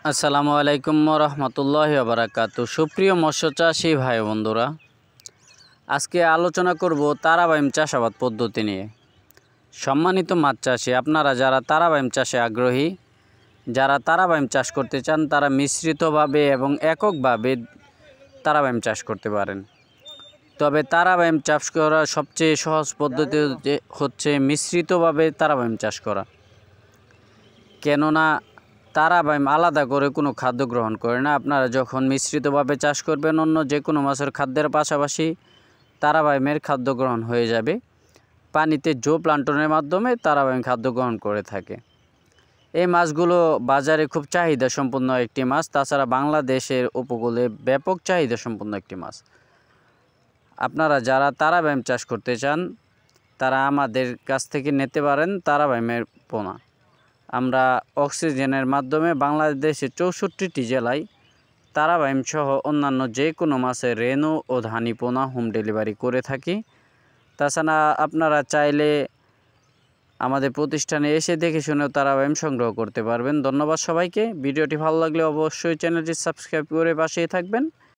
আসসালামু আলাইকুম রহমতুল্লাহি ওয়া বারাকাতুহু। সুপ্রিয় মৎস্য চাষী ভাই বন্ধুরা, আজকে আলোচনা করব তারাবাইম চাষাবাদ পদ্ধতি নিয়ে। সম্মানিত মাছ চাষী, আপনারা যারা তারাবাইম চাষে আগ্রহী, যারা তারাবাইম চাষ করতে চান, তারা মিশ্রিতভাবে এবং এককভাবে তারাবাইম চাষ করতে পারেন। তবে তারাবাইম চাষ করার সবচেয়ে সহজ পদ্ধতি হচ্ছে মিশ্রিতভাবে তারাবাইম চাষ করা। কেননা তারাবাইম আলাদা করে কোনো খাদ্য গ্রহণ করে না। আপনারা যখন মিশ্রিতভাবে চাষ করবেন, অন্য যে কোনো মাছের খাদ্যের পাশাপাশি তারাবাইমের খাদ্য গ্রহণ হয়ে যাবে। পানিতে জোপ্লাঙ্কটনের মাধ্যমে তারাবাইম খাদ্য গ্রহণ করে থাকে। এই মাছগুলো বাজারে খুব চাহিদা সম্পন্ন একটি মাছ। তাছাড়া বাংলাদেশের উপকূলে ব্যাপক চাহিদা সম্পন্ন একটি মাছ। আপনারা যারা তারাবাইম চাষ করতে চান, তারা আমাদের কাছ থেকে নিতে পারেন তারাবাইমের পোনা। আমরা অক্সিজেনের মাধ্যমে বাংলাদেশের 64টি জেলায় তারাবাইম সহ অন্যান্য যে কোনো মাছের রেনু ও ধানি পোনা হোম ডেলিভারি করে থাকি। তাছাড়া আপনারা চাইলে আমাদের প্রতিষ্ঠানে এসে দেখে শুনেও তারাবাইম সংগ্রহ করতে পারবেন। ধন্যবাদ সবাইকে। ভিডিওটি ভালো লাগলে অবশ্যই চ্যানেলটি সাবস্ক্রাইব করে পাশেই থাকবেন।